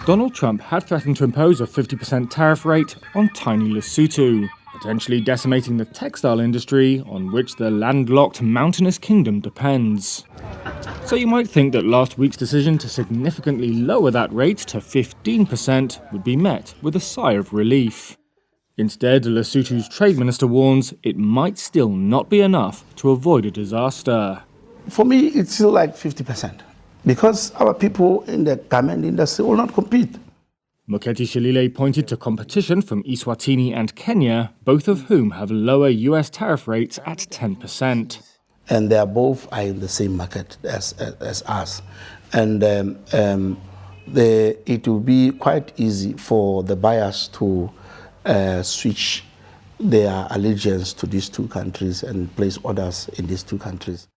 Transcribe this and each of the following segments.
Donald Trump had threatened to impose a 50% tariff rate on tiny Lesotho, potentially decimating the textile industry on which the landlocked mountainous kingdom depends. So you might think that last week's decision to significantly lower that rate to 15% would be met with a sigh of relief. Instead, Lesotho's trade minister warns it might still not be enough to avoid a disaster. For me, it's still like 50%, because our people in the garment industry will not compete. Moketi Shalile pointed to competition from Eswatini and Kenya, both of whom have lower US tariff rates at 10%. And they are both in the same market as us. And it will be quite easy for the buyers to switch their allegiance to these two countries and place orders in these two countries.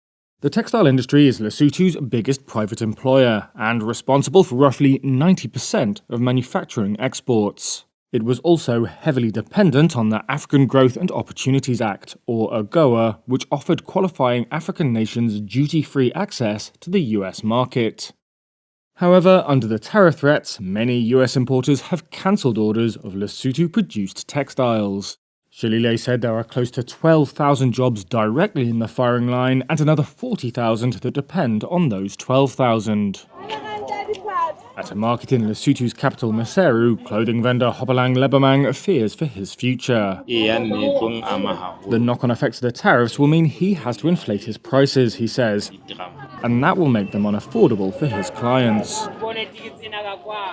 The textile industry is Lesotho's biggest private employer and responsible for roughly 90% of manufacturing exports. It was also heavily dependent on the African Growth and Opportunities Act, or AGOA, which offered qualifying African nations duty-free access to the US market. However, under the tariff threats, many US importers have cancelled orders of Lesotho-produced textiles. Shalile said there are close to 12,000 jobs directly in the firing line and another 40,000 that depend on those 12,000. At a market in Lesotho's capital Maseru, clothing vendor Hopalang Lebamang fears for his future. The knock-on effects of the tariffs will mean he has to inflate his prices, he says, and that will make them unaffordable for his clients.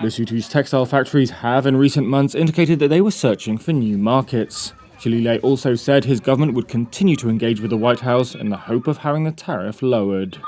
Lesotho's textile factories have in recent months indicated that they were searching for new markets. Shalile also said his government would continue to engage with the White House in the hope of having the tariff lowered.